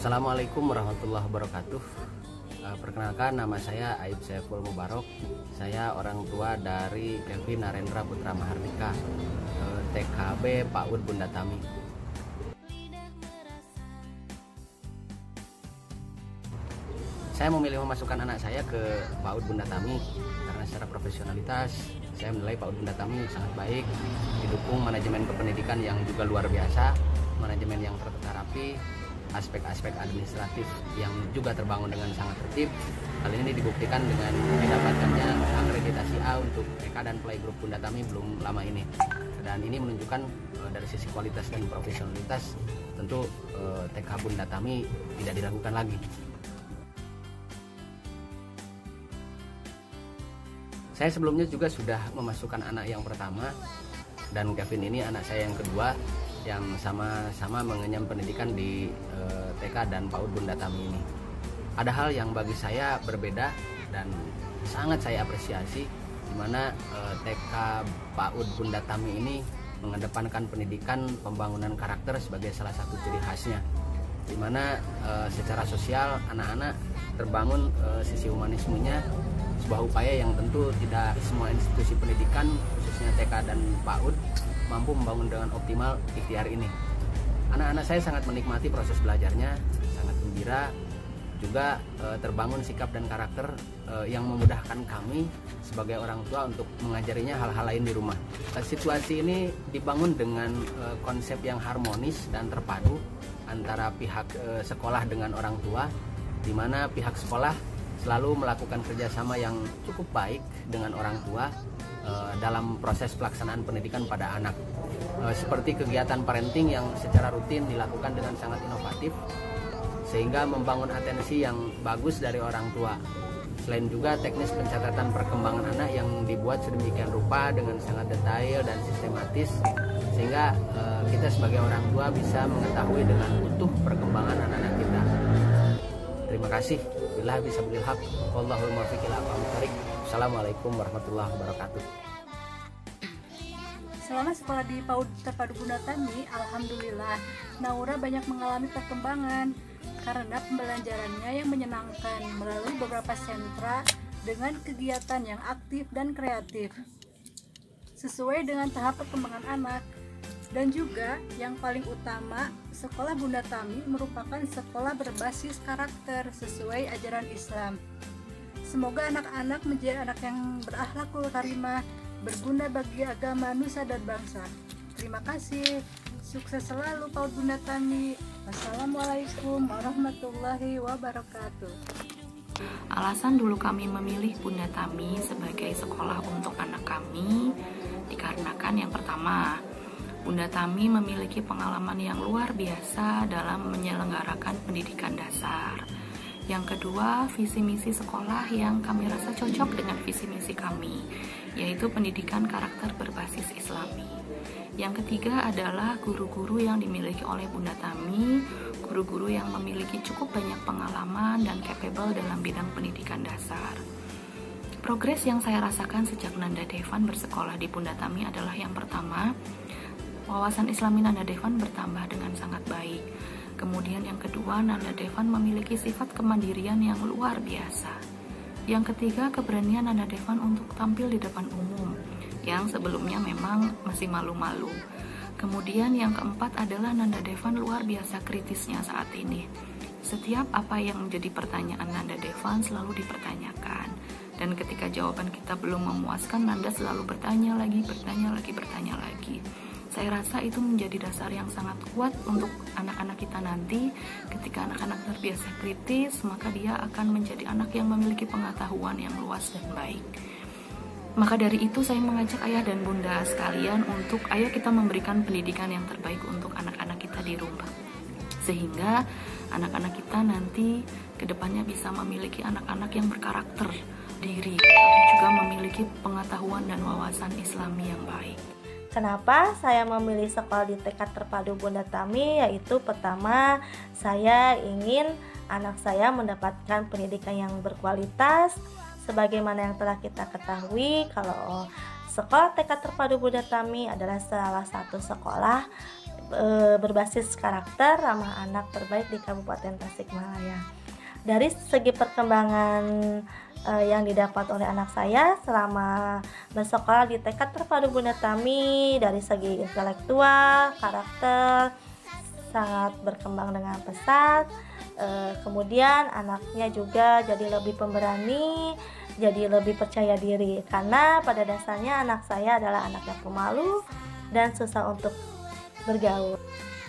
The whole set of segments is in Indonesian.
Assalamualaikum warahmatullahi wabarakatuh. Perkenalkan, nama saya Aib Saiful Mubarok. Saya orang tua dari Kevin Narendra Putra Mahardika, TKB PAUD Bunda Tami. Saya memilih memasukkan anak saya ke PAUD Bunda Tami karena secara profesionalitas saya menilai PAUD Bunda Tami sangat baik, didukung manajemen kependidikan yang juga luar biasa, manajemen yang tertata rapi, aspek-aspek administratif yang juga terbangun dengan sangat tertib. Hal ini dibuktikan dengan didapatkannya akreditasi A untuk TK dan Playgroup Bunda Tami belum lama ini. Dan ini menunjukkan dari sisi kualitas dan profesionalitas tentu TK Bunda Tami tidak diragukan lagi. Saya sebelumnya juga sudah memasukkan anak yang pertama, dan Kevin ini anak saya yang kedua yang sama-sama mengenyam pendidikan di TK dan PAUD Bunda Tami ini. Ada hal yang bagi saya berbeda dan sangat saya apresiasi, di mana TK PAUD Bunda Tami ini mengedepankan pendidikan pembangunan karakter sebagai salah satu ciri khasnya, di mana secara sosial anak-anak terbangun sisi humanismenya, sebuah upaya yang tentu tidak semua institusi pendidikan khususnya TK dan PAUD mampu membangun dengan optimal ikhtiar ini. Anak-anak saya sangat menikmati proses belajarnya, sangat gembira, juga terbangun sikap dan karakter yang memudahkan kami sebagai orang tua untuk mengajarinya hal-hal lain di rumah. Situasi ini dibangun dengan konsep yang harmonis dan terpadu antara pihak sekolah dengan orang tua, di mana pihak sekolah selalu melakukan kerjasama yang cukup baik dengan orang tua dalam proses pelaksanaan pendidikan pada anak, seperti kegiatan parenting yang secara rutin dilakukan dengan sangat inovatif sehingga membangun atensi yang bagus dari orang tua. Selain juga teknis pencatatan perkembangan anak yang dibuat sedemikian rupa dengan sangat detail dan sistematis, sehingga kita sebagai orang tua bisa mengetahui dengan utuh perkembangan anak-anak kita. Terima kasih. Billahi bisabilil haq. Wallahul muwaffiq ila aqwamit thoriq. Assalamualaikum warahmatullahi wabarakatuh. Selama sekolah di PAUD Terpadu Bunda Tami, alhamdulillah Naura banyak mengalami perkembangan karena pembelajarannya yang menyenangkan melalui beberapa sentra dengan kegiatan yang aktif dan kreatif sesuai dengan tahap perkembangan anak. Dan juga yang paling utama, sekolah Bunda Tami merupakan sekolah berbasis karakter sesuai ajaran Islam. Semoga anak-anak menjadi anak yang berakhlakul karimah, berguna bagi agama, nusa dan bangsa. Terima kasih. Sukses selalu PAUD Bunda Tami. Wassalamualaikum warahmatullahi wabarakatuh. Alasan dulu kami memilih Bunda Tami sebagai sekolah untuk anak kami dikarenakan yang pertama, Bunda Tami memiliki pengalaman yang luar biasa dalam menyelenggarakan pendidikan dasar. Yang kedua, visi misi sekolah yang kami rasa cocok dengan visi misi kami, yaitu pendidikan karakter berbasis Islami. Yang ketiga adalah guru-guru yang dimiliki oleh Bunda Tami, guru-guru yang memiliki cukup banyak pengalaman dan capable dalam bidang pendidikan dasar. Progres yang saya rasakan sejak Nanda Devan bersekolah di Bunda Tami adalah yang pertama, wawasan Islami Nanda Devan bertambah dengan sangat baik. Kemudian yang kedua, Nanda Devan memiliki sifat kemandirian yang luar biasa. Yang ketiga, keberanian Nanda Devan untuk tampil di depan umum, yang sebelumnya memang masih malu-malu. Kemudian yang keempat adalah Nanda Devan luar biasa kritisnya saat ini. Setiap apa yang menjadi pertanyaan Nanda Devan selalu dipertanyakan. Dan ketika jawaban kita belum memuaskan, Nanda selalu bertanya lagi. Saya rasa itu menjadi dasar yang sangat kuat untuk anak-anak kita nanti. Ketika anak-anak terbiasa kritis, maka dia akan menjadi anak yang memiliki pengetahuan yang luas dan baik. Maka dari itu saya mengajak ayah dan bunda sekalian untuk ayo kita memberikan pendidikan yang terbaik untuk anak-anak kita di rumah. Sehingga anak-anak kita nanti kedepannya bisa memiliki anak-anak yang berkarakter diri, tapi juga memiliki pengetahuan dan wawasan Islami yang baik. Kenapa saya memilih sekolah di TK Terpadu Bunda Tami? Yaitu pertama, saya ingin anak saya mendapatkan pendidikan yang berkualitas. Sebagaimana yang telah kita ketahui, kalau sekolah TK Terpadu Bunda Tami adalah salah satu sekolah berbasis karakter ramah anak terbaik di Kabupaten Tasikmalaya. Dari segi perkembangan yang didapat oleh anak saya selama bersekolah di TK Terpadu Bunda Tami, dari segi intelektual, karakter sangat berkembang dengan pesat. Kemudian anaknya juga jadi lebih pemberani, jadi lebih percaya diri, karena pada dasarnya anak saya adalah anak yang pemalu dan susah untuk bergaul.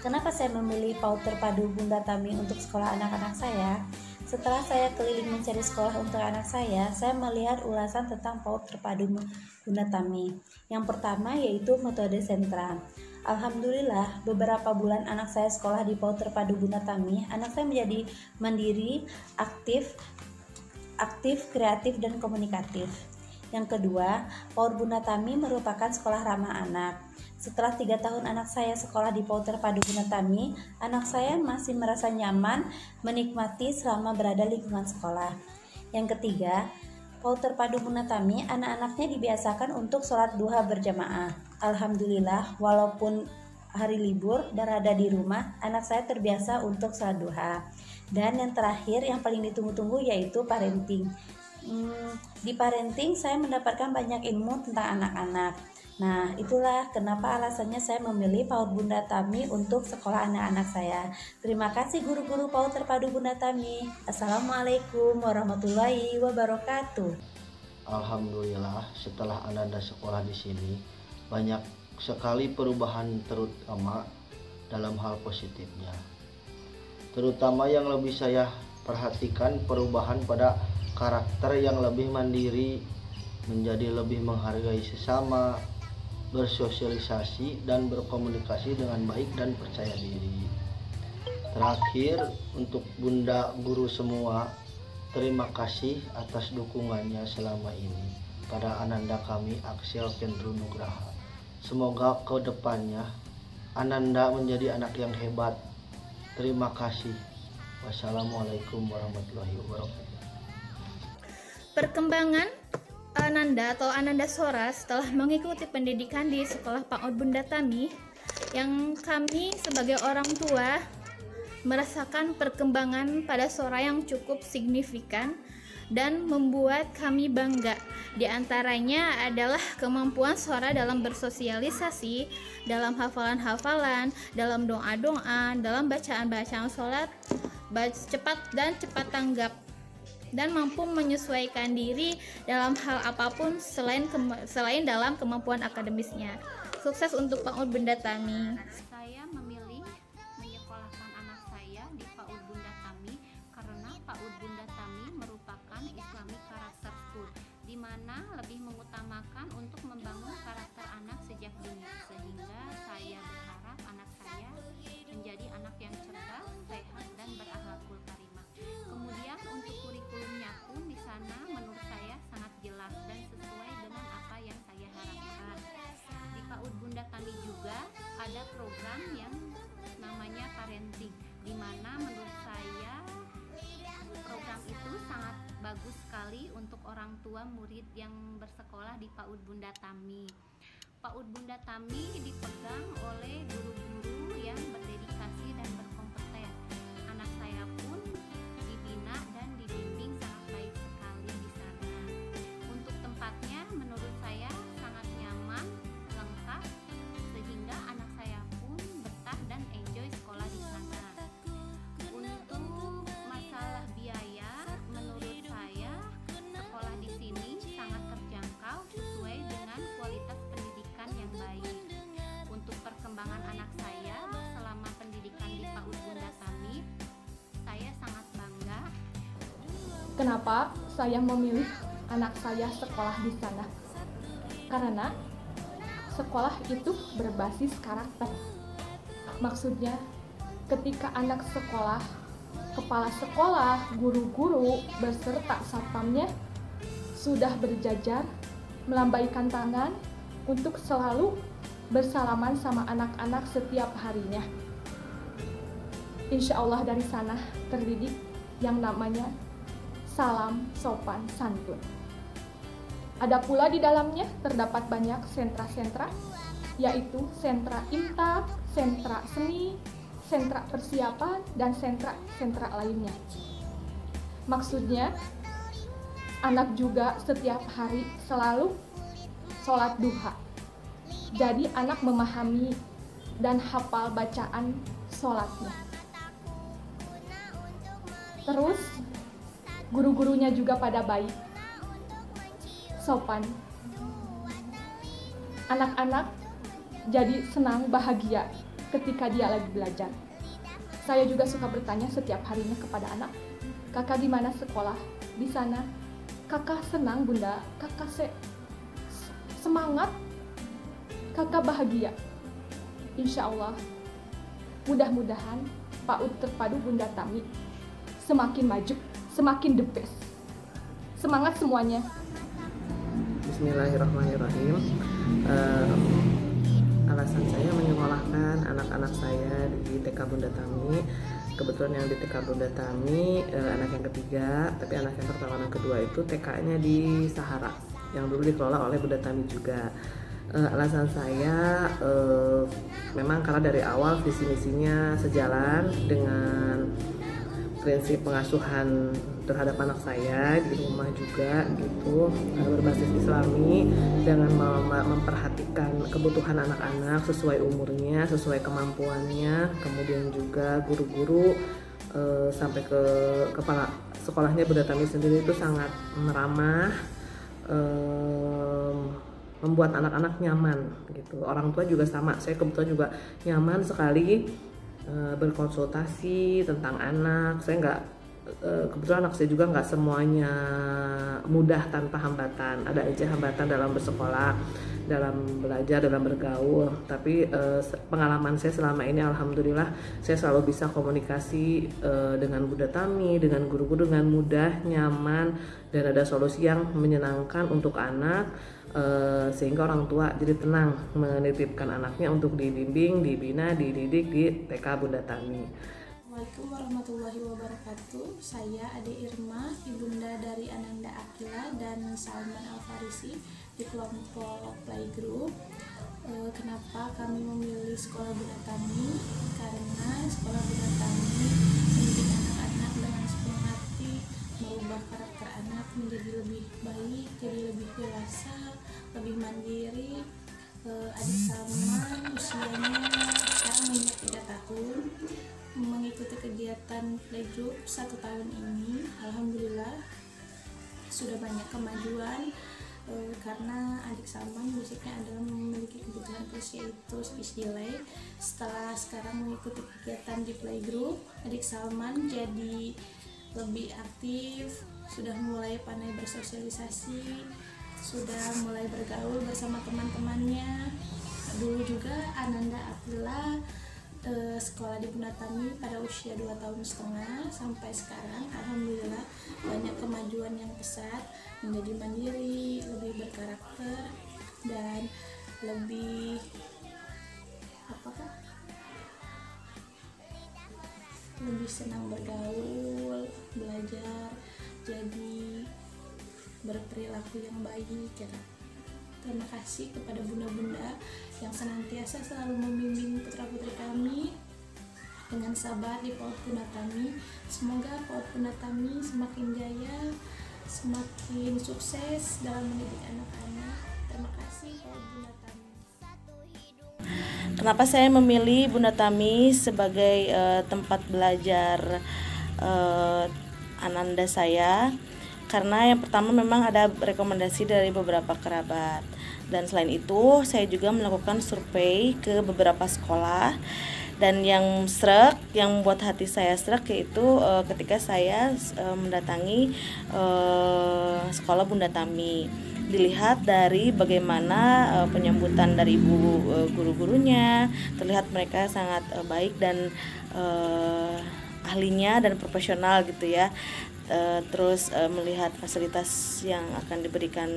Kenapa saya memilih PAUD Terpadu Bunda Tami untuk sekolah anak-anak saya? Setelah saya keliling mencari sekolah untuk anak saya melihat ulasan tentang PAUD Terpadu Bunda Tami. Yang pertama yaitu metode sentra. Alhamdulillah, beberapa bulan anak saya sekolah di PAUD Terpadu Bunda Tami, anak saya menjadi mandiri, aktif, kreatif, dan komunikatif. Yang kedua, PAUD Bunda Tami merupakan sekolah ramah anak. Setelah 3 tahun anak saya sekolah di PAUD Terpadu Bunda Tami, anak saya masih merasa nyaman menikmati selama berada di lingkungan sekolah. Yang ketiga, PAUD Terpadu Bunda Tami, anak-anaknya dibiasakan untuk sholat duha berjamaah. Alhamdulillah, walaupun hari libur dan ada di rumah, anak saya terbiasa untuk sholat duha. Dan yang terakhir, yang paling ditunggu-tunggu yaitu parenting. Di parenting saya mendapatkan banyak ilmu tentang anak-anak. Nah, itulah kenapa alasannya saya memilih PAUD Bunda Tami untuk sekolah anak-anak saya. Terima kasih guru-guru PAUD Terpadu Bunda Tami. Assalamualaikum warahmatullahi wabarakatuh. Alhamdulillah, setelah Ananda sekolah di sini, banyak sekali perubahan, terutama dalam hal positifnya. Terutama yang lebih saya perhatikan perubahan pada karakter yang lebih mandiri, menjadi lebih menghargai sesama, bersosialisasi dan berkomunikasi dengan baik dan percaya diri. Terakhir, untuk Bunda guru semua, terima kasih atas dukungannya selama ini pada Ananda kami, Aksel Kendru Nugraha. Semoga ke depannya Ananda menjadi anak yang hebat. Terima kasih. Wassalamualaikum warahmatullahi wabarakatuh. Perkembangan Ananda atau Ananda Sora setelah mengikuti pendidikan di sekolah PAUD Bunda Tami, yang kami sebagai orang tua merasakan perkembangan pada Sora yang cukup signifikan dan membuat kami bangga. Di antaranya adalah kemampuan Sora dalam bersosialisasi, dalam hafalan-hafalan, dalam doa-doa, dalam bacaan-bacaan sholat, cepat dan cepat tanggap, dan mampu menyesuaikan diri dalam hal apapun selain dalam kemampuan akademisnya. Sukses untuk PAUD Bunda Tami. Saya memilih menyekolahkan anak saya di PAUD Bunda Tami karena PAUD Bunda Tami merupakan Islamic Character School, di mana lebih mengutamakan untuk membangun karakter anak sejak dini, sehingga saya berharap anak saya menjadi anak yang cerdas, sehat, dan berakhlakul karimah. Kemudian untuk kurikulumnya pun di sana menurut saya sangat jelas dan sesuai dengan apa yang saya harapkan. Di PAUD Bunda Tami juga ada program yang namanya parenting, di mana menurut saya program itu sangat bagus sekali untuk orang tua murid yang bersekolah di PAUD Bunda Tami. PAUD Bunda Tami dipegang oleh guru-guru yang berdedikasi dan berkompeten. Anak saya pun dibina dan dibimbing sangat baik sekali di sana. Untuk tempatnya menurut saya sangat nyaman, lengkap, sehingga anak saya pun betah dan enjoy sekolah di sana. Untuk masalah biaya, menurut saya sekolah di sini sangat terjangkau sesuai dengan kualitas pendidikan yang baik. Untuk perkembangan anak saya selama pendidikan di PAUD Bunda Tami, saya sangat bangga. Kenapa saya memilih anak saya sekolah di sana? Karena sekolah itu berbasis karakter. Maksudnya, ketika anak sekolah, kepala sekolah, guru-guru, beserta satpamnya sudah berjajar, melambaikan tangan untuk selalu bersalaman sama anak-anak setiap harinya. Insya Allah dari sana terdidik yang namanya salam sopan santun. Ada pula di dalamnya terdapat banyak sentra-sentra, yaitu sentra imtak, sentra seni, sentra persiapan, dan sentra lainnya. Maksudnya, anak juga setiap hari selalu sholat duha. Jadi anak memahami dan hafal bacaan sholatnya. Terus, guru-gurunya juga pada baik, sopan. Anak-anak jadi senang, bahagia ketika dia lagi belajar. Saya juga suka bertanya setiap harinya kepada anak, "Kakak gimana sekolah di sana?" "Kakak senang, Bunda. Kakak semangat. Kakak bahagia." Insya Allah, mudah-mudahan PAUD Terpadu Bunda Tami semakin maju, semakin the best. Semangat semuanya. Bismillahirrahmanirrahim. Alasan saya menyekolahkan anak-anak saya di TK Bunda Tami. Kebetulan yang di TK Bunda Tami anak yang ketiga, tapi anak yang pertama dan kedua itu TK-nya di Sahara, yang dulu dikelola oleh Bunda Tami juga. Alasan saya memang karena dari awal visi misinya sejalan dengan prinsip pengasuhan terhadap anak saya di rumah juga gitu, berbasis Islami, dengan memperhatikan kebutuhan anak-anak sesuai umurnya, sesuai kemampuannya. Kemudian juga guru-guru sampai ke kepala sekolahnya Bunda Tami sendiri itu sangat ramah, membuat anak-anak nyaman gitu. Orang tua juga sama, saya kebetulan juga nyaman sekali berkonsultasi tentang anak. Saya nggak, kebetulan anak saya juga nggak semuanya mudah tanpa hambatan. Ada aja hambatan dalam bersekolah, dalam belajar, dalam bergaul. Tapi pengalaman saya selama ini, alhamdulillah, saya selalu bisa komunikasi dengan Bunda Tami, dengan guru-guru dengan mudah, nyaman, dan ada solusi yang menyenangkan untuk anak. Sehingga orang tua jadi tenang menitipkan anaknya untuk dibimbing, dibina, dididik di TK Bunda Tami. Assalamualaikum warahmatullahi wabarakatuh. Saya Ade Irma, ibunda dari Ananda Akila dan Salman Al-Farisi di kelompok playgroup. Kenapa kami memilih sekolah Bunda Tami? Karena sekolah Bunda Tami mendidik anak-anak dengan sepenuh hati, merubah karakter anak menjadi lebih baik, jadi lebih dewasa, lebih mandiri. Adik Salman usianya sekarang menginjak 3 tahun, mengikuti kegiatan playgroup 1 tahun ini. Alhamdulillah sudah banyak kemajuan, karena adik Salman basicnya adalah memiliki kebutuhan khusus, yaitu speech delay. Setelah sekarang mengikuti kegiatan di playgroup, adik Salman jadi lebih aktif, sudah mulai pandai bersosialisasi, sudah mulai bergaul bersama teman-temannya. Dulu juga Ananda Akila sekolah di Bunda Tami pada usia 2,5 tahun sampai sekarang. Alhamdulillah banyak kemajuan yang pesat, menjadi mandiri, lebih berkarakter, dan lebih lebih senang bergaul, belajar, jadi berperilaku yang baik ya. Terima kasih kepada bunda-bunda yang senantiasa selalu membimbing putra-putri kami dengan sabar di PAUD Bunda Tami. Semoga PAUD Bunda Tami semakin jaya, semakin sukses dalam mendidik anak-anak. Terima kasih PAUD Bunda Tami. Kenapa saya memilih Bunda Tami sebagai tempat belajar Ananda saya? Karena yang pertama memang ada rekomendasi dari beberapa kerabat, dan selain itu saya juga melakukan survei ke beberapa sekolah. Dan yang srek, yang membuat hati saya srek, yaitu ketika saya mendatangi sekolah Bunda Tami. Dilihat dari bagaimana penyambutan dari ibu guru-gurunya, terlihat mereka sangat baik dan ahlinya dan profesional gitu ya. Terus melihat fasilitas yang akan diberikan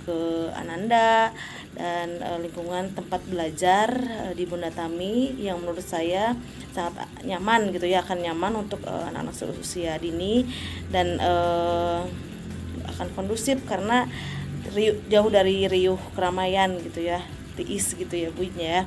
ke Ananda dan lingkungan tempat belajar di Bunda Tami yang menurut saya sangat nyaman gitu ya, akan nyaman untuk anak-anak seusia dini, dan akan kondusif karena jauh dari riuh keramaian gitu ya, tiis gitu ya bunyinya ya.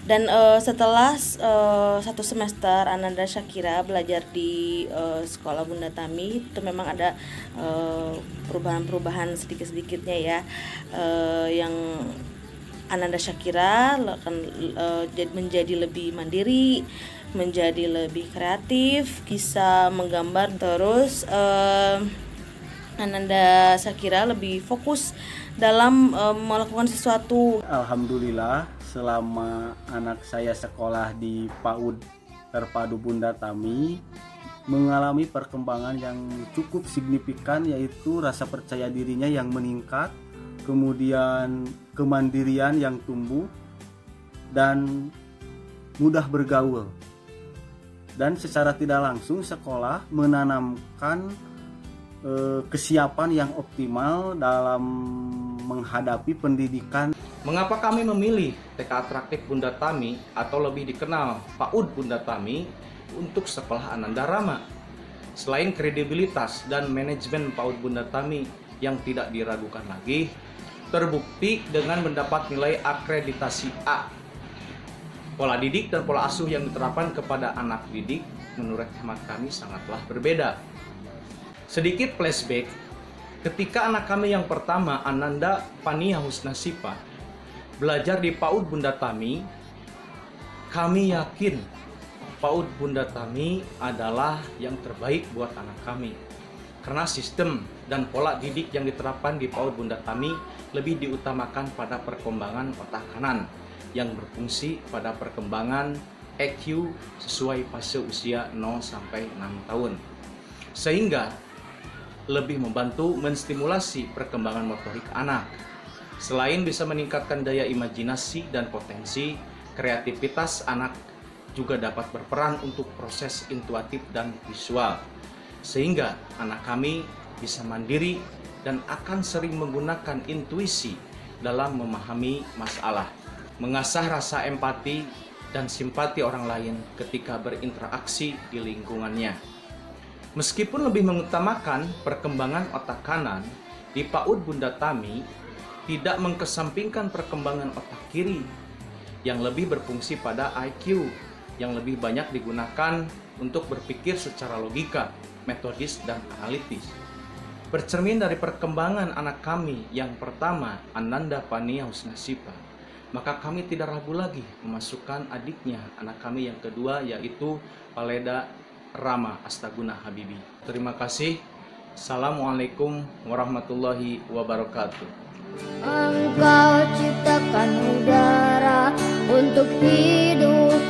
Dan setelah 1 semester Ananda Syakira belajar di sekolah Bunda Tami, itu memang ada perubahan-perubahan sedikit-sedikitnya ya, yang Ananda Syakira akan menjadi lebih mandiri, menjadi lebih kreatif, bisa menggambar. Terus Ananda Syakira lebih fokus dalam melakukan sesuatu. Alhamdulillah, selama anak saya sekolah di PAUD Terpadu Bunda Tami mengalami perkembangan yang cukup signifikan, yaitu rasa percaya dirinya yang meningkat, kemudian kemandirian yang tumbuh, dan mudah bergaul. Dan secara tidak langsung sekolah menanamkan kesiapan yang optimal dalam menghadapi pendidikan. Mengapa kami memilih TK Atraktif Bunda Tami atau lebih dikenal PAUD Bunda Tami untuk sekolah Ananda Rama? Selain kredibilitas dan manajemen PAUD Bunda Tami yang tidak diragukan lagi, terbukti dengan mendapat nilai akreditasi A. Pola didik dan pola asuh yang diterapkan kepada anak didik menurut hemat kami sangatlah berbeda. Sedikit flashback, ketika anak kami yang pertama, Ananda Pania Husnasipa, belajar di PAUD Bunda Tami, kami yakin PAUD Bunda Tami adalah yang terbaik buat anak kami. Karena sistem dan pola didik yang diterapkan di PAUD Bunda Tami lebih diutamakan pada perkembangan otak kanan yang berfungsi pada perkembangan EQ sesuai fase usia 0-6 tahun. Sehingga lebih membantu menstimulasi perkembangan motorik anak. Selain bisa meningkatkan daya imajinasi dan potensi, kreativitas anak juga dapat berperan untuk proses intuitif dan visual. Sehingga anak kami bisa mandiri dan akan sering menggunakan intuisi dalam memahami masalah, mengasah rasa empati dan simpati orang lain ketika berinteraksi di lingkungannya. Meskipun lebih mengutamakan perkembangan otak kanan, di PAUD Bunda Tami tidak mengkesampingkan perkembangan otak kiri yang lebih berfungsi pada IQ yang lebih banyak digunakan untuk berpikir secara logika, metodis, dan analitis. Bercermin dari perkembangan anak kami yang pertama, Ananda Pania Husnasipa, maka kami tidak ragu lagi memasukkan adiknya, anak kami yang kedua, yaitu Paleda Rama Astaguna Habibi. Terima kasih. Assalamualaikum warahmatullahi wabarakatuh. Engkau ciptakan udara untuk hidup